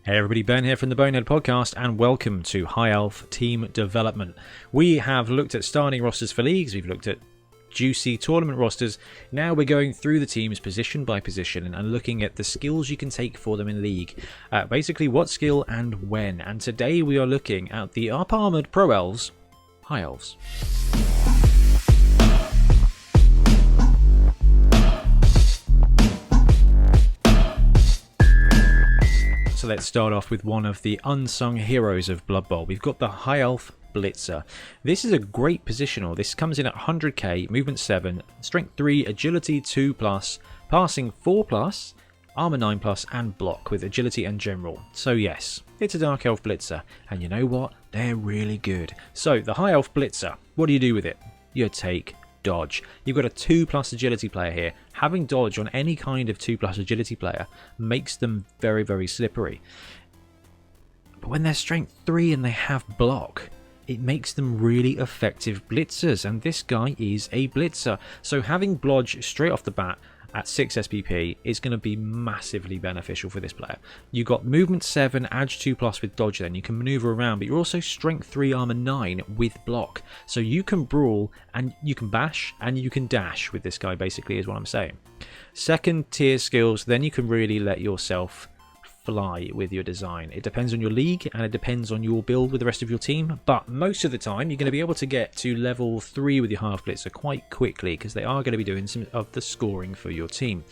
Hey everybody, Ben here from the Bonehead podcast, and welcome to High Elf Team Development. We have looked at starting rosters for leagues, we've looked at juicy tournament rosters. Now we're going through the teams position by position and looking at the skills you can take for them in league. Basically what skill and when. And today we are looking at the up-armoured Pro Elves, High Elves. So let's start off with one of the unsung heroes of Blood Bowl. We've got the High Elf Blitzer. This is a great positional. This comes in at 100k, movement 7, strength 3, agility 2+, passing 4+, armor 9+, and block with agility and general. So yes, it's a Dark Elf Blitzer. And you know what? They're really good. So the High Elf Blitzer, what do you do with it? You take dodge. You've got a 2+ agility player here. Having dodge on any kind of 2+ agility player makes them very, very slippery. But when they're strength 3 and they have block, it makes them really effective blitzers, and this guy is a blitzer. So having dodge straight off the bat at 6 SPP is going to be massively beneficial for this player. You've got movement 7, edge 2+ with dodge, then you can maneuver around, but you're also strength 3, armor 9 with block. So you can brawl, and you can bash, and you can dash with this guy, basically, is what I'm saying. Second tier skills, then you can really let yourself fly with your design. It depends on your league and it depends on your build with the rest of your team, but most of the time you're going to be able to get to level 3 with your half blitzer quite quickly because they are going to be doing some of the scoring for your team.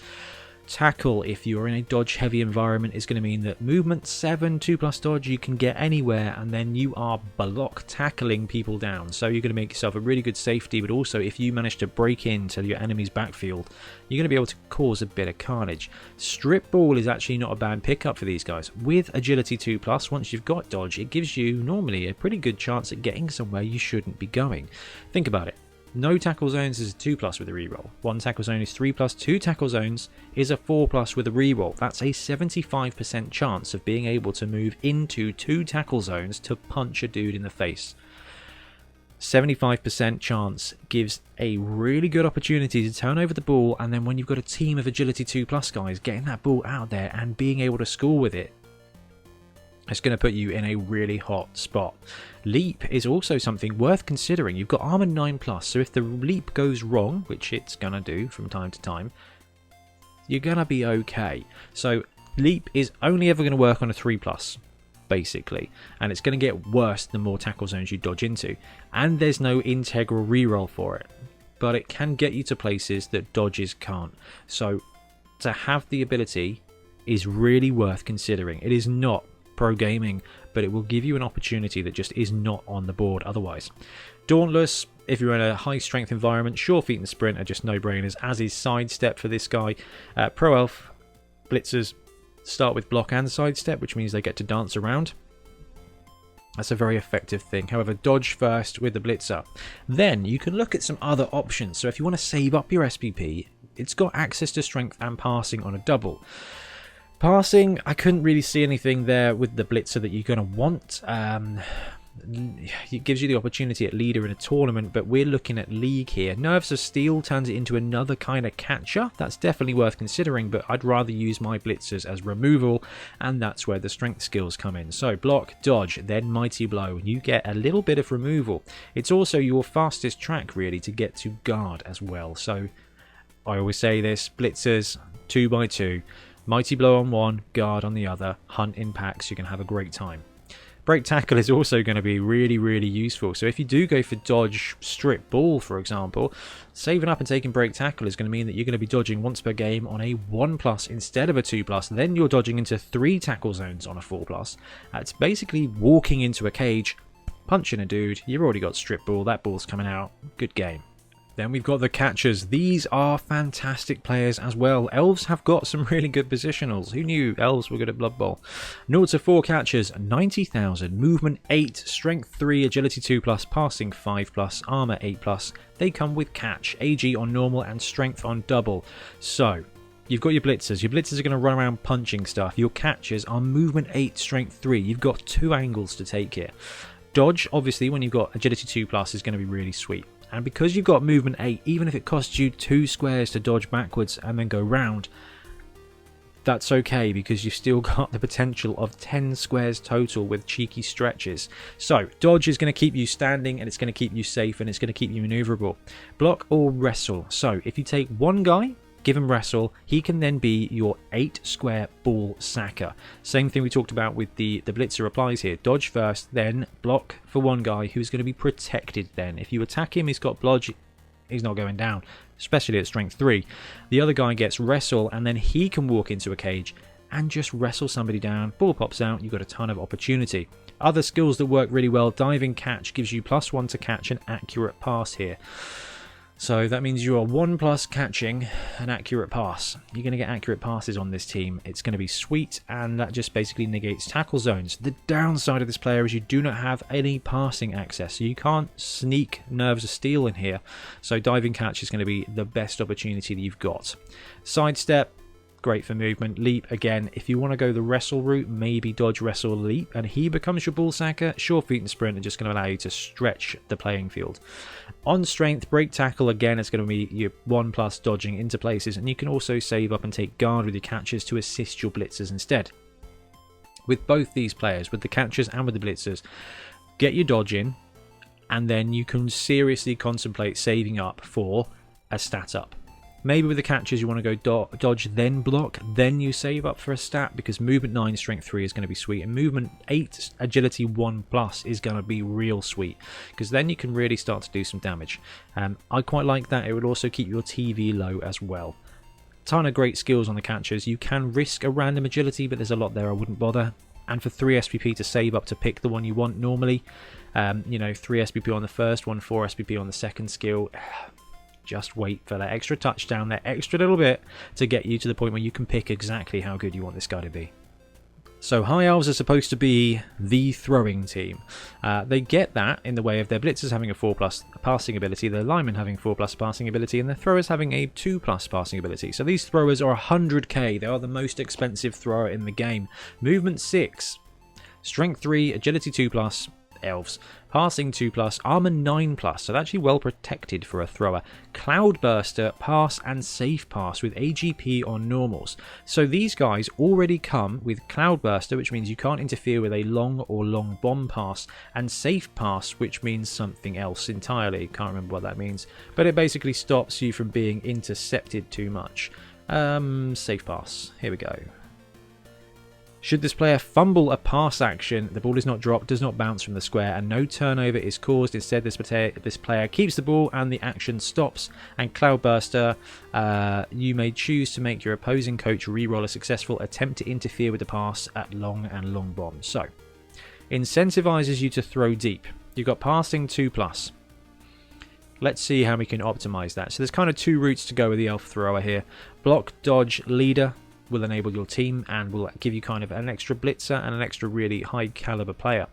Tackle, if you're in a dodge heavy environment, is going to mean that movement 7, 2+ dodge, you can get anywhere, and then you are block tackling people down. So you're going to make yourself a really good safety, but also if you manage to break into your enemy's backfield, you're going to be able to cause a bit of carnage. Strip ball is actually not a bad pickup for these guys. With agility 2+, once you've got dodge, it gives you normally a pretty good chance at getting somewhere you shouldn't be going. Think about it. No tackle zones is a 2+ with a reroll. 1 tackle zone is 3+. 2 tackle zones is a 4+ with a reroll. That's a 75% chance of being able to move into 2 tackle zones to punch a dude in the face. 75% chance gives a really good opportunity to turn over the ball, and then when you've got a team of agility 2+ guys, getting that ball out there and being able to score with it, it's going to put you in a really hot spot. Leap is also something worth considering. You've got armor 9+, so if the leap goes wrong, which it's going to do from time to time, you're going to be okay. So leap is only ever going to work on a 3+, basically, and it's going to get worse the more tackle zones you dodge into. And there's no integral reroll for it, but it can get you to places that dodges can't. So to have the ability is really worth considering. It is not pro gaming, but it will give you an opportunity that just is not on the board otherwise. Dauntless, if you're in a high strength environment, sure feet and sprint are just no-brainers, as is sidestep for this guy. Pro Elf Blitzers start with block and sidestep, which means they get to dance around. That's a very effective thing. However, dodge first with the Blitzer. Then you can look at some other options. So if you want to save up your SPP, it's got access to strength and passing on a double. Passing, I couldn't really see anything there with the Blitzer that you're going to want. It gives you the opportunity at leader in a tournament, but we're looking at league here. Nerves of Steel turns it into another kind of catcher. That's definitely worth considering, but I'd rather use my Blitzers as removal, and that's where the strength skills come in. So block, dodge, then mighty blow. You get a little bit of removal. It's also your fastest track, really, to get to guard as well. So I always say this, Blitzers, 2x2. Mighty blow on one, guard on the other, hunt in packs, you can have a great time. Break tackle is also going to be really, really useful. So if you do go for dodge strip ball, for example, saving up and taking break tackle is going to mean that you're going to be dodging once per game on a 1+ instead of a 2+. Then you're dodging into 3 tackle zones on a 4+. It's basically walking into a cage, punching a dude, you've already got strip ball, that ball's coming out, good game. Then we've got the catchers. These are fantastic players as well. Elves have got some really good positionals. Who knew elves were good at Blood Bowl? 0 to 4 catchers, 90,000, movement 8, strength 3, agility 2+, passing 5+, armor 8+. They come with catch, AG on normal and strength on double. So you've got your blitzers. Your blitzers are going to run around punching stuff. Your catchers are movement 8, strength 3. You've got 2 angles to take here. Dodge, obviously, when you've got agility 2+, is going to be really sweet. And because you've got movement 8, even if it costs you 2 squares to dodge backwards and then go round, that's okay, because you've still got the potential of 10 squares total with cheeky stretches. So dodge is going to keep you standing, and it's going to keep you safe, and it's going to keep you maneuverable. Block or wrestle. So if you take one guy, give him wrestle, he can then be your 8 square ball sacker. Same thing we talked about with the Blitzer applies here. Dodge first, then block for one guy who's going to be protected then. If you attack him, he's got blodge, he's not going down, especially at strength 3. The other guy gets wrestle, and then he can walk into a cage and just wrestle somebody down. Ball pops out, you've got a ton of opportunity. Other skills that work really well, diving catch gives you +1 to catch an accurate pass here. So that means you are 1+ catching an accurate pass. You're going to get accurate passes on this team. It's going to be sweet, and that just basically negates tackle zones. The downside of this player is you do not have any passing access, so you can't sneak Nerves of Steel in here. So diving catch is going to be the best opportunity that you've got. Sidestep, great for movement. Leap, again, if you want to go the wrestle route, maybe dodge, wrestle, leap, and he becomes your ball sacker. Sure feet and sprint are just going to allow you to stretch the playing field. On strength, break tackle, again, it's going to be your 1+ dodging into places, and you can also save up and take guard with your catchers to assist your blitzers instead. With both these players, with the catchers and with the blitzers, get your dodge in, and then you can seriously contemplate saving up for a stat up. Maybe with the catchers you want to go dodge, then block, then you save up for a stat, because movement 9, strength 3 is going to be sweet, and movement 8, agility 1+ is going to be real sweet, because then you can really start to do some damage. I quite like that. It would also keep your TV low as well. Ton of great skills on the catchers. You can risk a random agility, but there's a lot there, I wouldn't bother. And for 3 SPP to save up to pick the one you want normally, 3 SPP on the first one, 4 SPP on the second skill. Just wait for that extra touchdown, that extra little bit to get you to the point where you can pick exactly how good you want this guy to be. So High Elves are supposed to be the throwing team. They get that in the way of their Blitzers having a 4+ passing ability, their Lineman having 4+ passing ability, and their Throwers having a 2+ passing ability. So these Throwers are 100k. They are the most expensive thrower in the game. Movement 6, Strength 3, Agility 2+, Elves. Passing 2+, Armor 9+, so they're actually well protected for a thrower. Cloudburster, pass and safe pass with AGP on normals. So these guys already come with Cloudburster, which means you can't interfere with a long or long bomb pass, and safe pass, which means something else entirely. Can't remember what that means, but it basically stops you from being intercepted too much. Safe pass, here we go. Should this player fumble a pass action, the ball is not dropped, does not bounce from the square, and no turnover is caused. Instead, this player keeps the ball and the action stops. And Cloudburster, you may choose to make your opposing coach reroll a successful attempt to interfere with the pass at long and long bombs. So, incentivizes you to throw deep. You've got passing 2+. Let's see how we can optimize that. So there's kind of 2 routes to go with the elf thrower here. Block, dodge, leader will enable your team and will give you kind of an extra blitzer and an extra really high caliber player.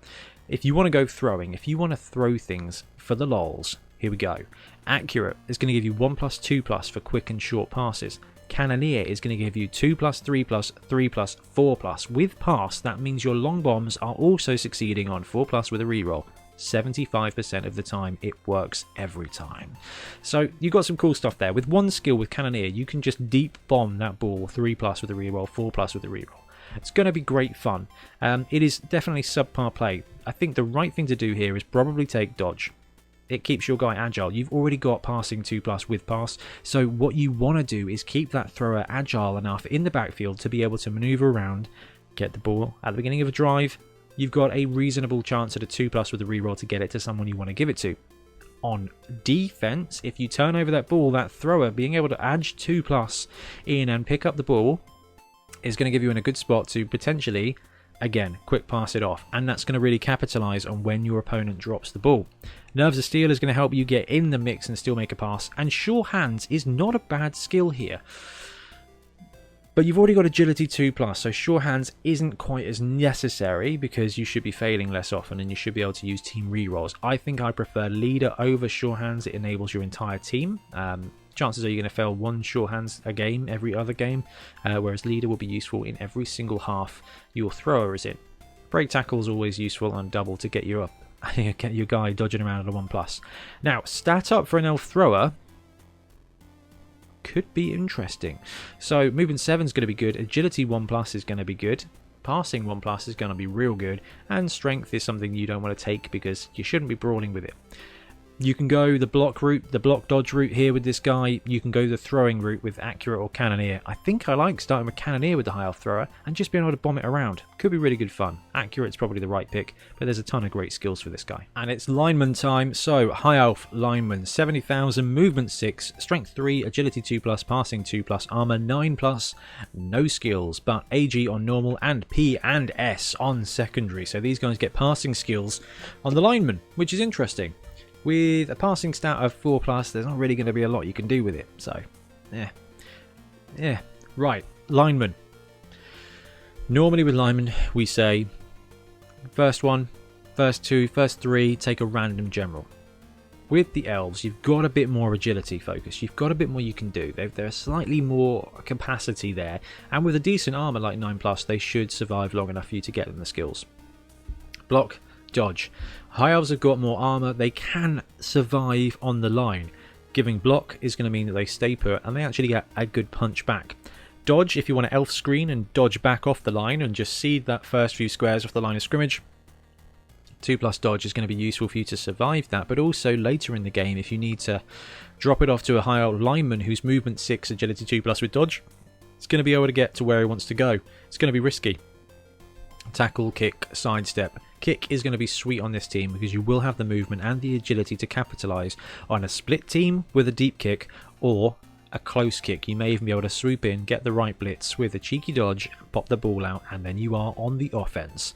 If you want to go throwing, if you want to throw things for the lols, here we go. Accurate is going to give you 1+, 2+ for quick and short passes. Cannoneer is going to give you 2+, 3+, 3+, 4+. With pass, that means your long bombs are also succeeding on 4+ with a reroll. 75% of the time it works every time. So you've got some cool stuff there. With one skill with Cannoneer, you can just deep bomb that ball 3+ with a reroll, 4+ with a reroll. It's going to be great fun. It is definitely subpar play. I think the right thing to do here is probably take dodge. It keeps your guy agile. You've already got passing 2+ with pass, so what you want to do is keep that thrower agile enough in the backfield to be able to maneuver around, get the ball at the beginning of a drive. You've got a reasonable chance at a 2+ with a reroll to get it to someone you want to give it to. On defense, if you turn over that ball, that thrower being able to edge 2+ in and pick up the ball is going to give you in a good spot to potentially, again, quick pass it off. And that's going to really capitalize on when your opponent drops the ball. Nerves of Steel is going to help you get in the mix and still make a pass. And Sure Hands is not a bad skill here. But you've already got Agility 2+, so Sure Hands isn't quite as necessary because you should be failing less often and you should be able to use team rerolls. I think I prefer Leader over Sure Hands. It enables your entire team. Chances are you're going to fail 1 Sure Hands a game every other game, whereas Leader will be useful in every single half your thrower is in. Break Tackle is always useful on double to get you get your guy dodging around at a 1+. Now, stat up for an elf thrower could be interesting. So movement 7 is going to be good, agility 1+ is going to be good, passing 1+ is going to be real good, and strength is something you don't want to take because you shouldn't be brawling with it. You can go the block route, the block dodge route here with this guy. You can go the throwing route with accurate or cannoneer. I think I like starting with cannoneer with the high elf thrower and just being able to bomb it around. Could be really good fun. Accurate's probably the right pick, but there's a ton of great skills for this guy. And it's lineman time. So high elf lineman, 70,000, movement 6, strength 3, agility 2+, passing 2+, armor 9+, no skills, but AG on normal and P and S on secondary. So these guys get passing skills on the lineman, which is interesting. With a passing stat of 4+, there's not really going to be a lot you can do with it. So, yeah. Right, lineman. Normally with lineman, we say first one, first two, first three, take a random general. With the elves, you've got a bit more agility focus. You've got a bit more you can do. There's slightly more capacity there. And with a decent armor like 9+, they should survive long enough for you to get them the skills. Block, dodge. High elves have got more armor. They can survive on the line. Giving block is going to mean that they stay put and they actually get a good punch back. Dodge, if you want to elf screen and dodge back off the line and just seed that first few squares off the line of scrimmage, 2+ dodge is going to be useful for you to survive that, but also later in the game if you need to drop it off to a high elf lineman who's movement 6, agility 2+ with dodge, it's going to be able to get to where he wants to go. It's going to be risky. Tackle, kick, sidestep. Kick is going to be sweet on this team because you will have the movement and the agility to capitalise on a split team with a deep kick or a close kick. You may even be able to swoop in, get the right blitz with a cheeky dodge, pop the ball out, and then you are on the offense.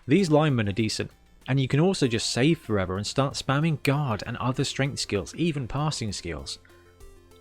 These linemen are decent, and you can also just save forever and start spamming guard and other strength skills, even passing skills.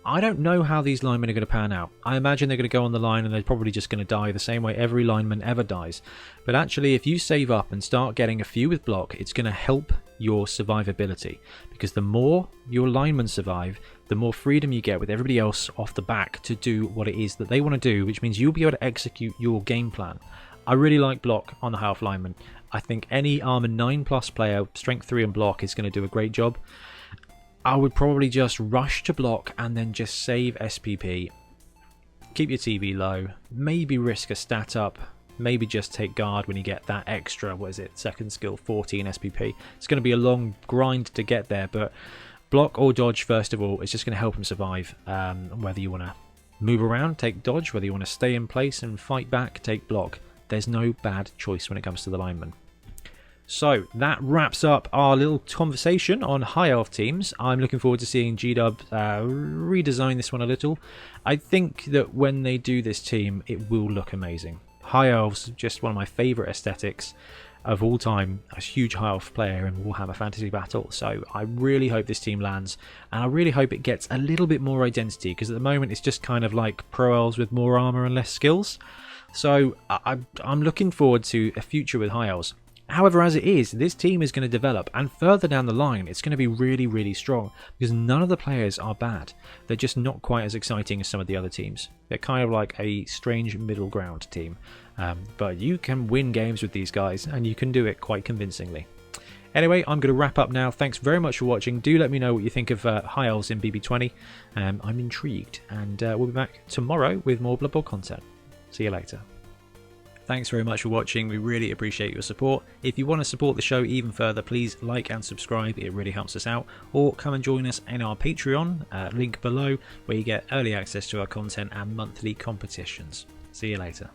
I don't know how these linemen are going to pan out. I imagine they're going to go on the line and they're probably just going to die the same way every lineman ever dies. But actually, if you save up and start getting a few with block, it's going to help your survivability. Because the more your linemen survive, the more freedom you get with everybody else off the back to do what it is that they want to do, which means you'll be able to execute your game plan. I really like block on the half lineman. I think any armor 9+ player, strength 3 and block, is going to do a great job. I would probably just rush to block and then just save SPP. Keep your TV low. Maybe risk a stat up. Maybe just take guard when you get that extra, what is it, second skill, 14 SPP. It's going to be a long grind to get there, but block or dodge first of all is just going to help him survive. Whether you want to move around, take dodge. Whether you want to stay in place and fight back, take block. There's no bad choice when it comes to the lineman. So that wraps up our little conversation on high elf teams. I'm looking forward to seeing G-Dub redesign this one a little. I think that when they do this team, it will look amazing. High elves, just one of my favourite aesthetics of all time. A huge high elf player and Warhammer Fantasy Battle. So I really hope this team lands, and I really hope it gets a little bit more identity, because at the moment it's just kind of like pro elves with more armour and less skills. So I'm looking forward to a future with high elves. However, as it is, this team is going to develop, and further down the line it's going to be really, really strong, because none of the players are bad. They're just not quite as exciting as some of the other teams. They're kind of like a strange middle ground team. But you can win games with these guys, and you can do it quite convincingly. Anyway, I'm going to wrap up now. Thanks very much for watching. Do let me know what you think of High Elves in BB20. I'm intrigued, and we'll be back tomorrow with more Blood Bowl content. See you later. Thanks very much for watching. We really appreciate your support. If you want to support the show even further, please like and subscribe. It really helps us out. Or come and join us in our Patreon, link below, where you get early access to our content and monthly competitions. See you later.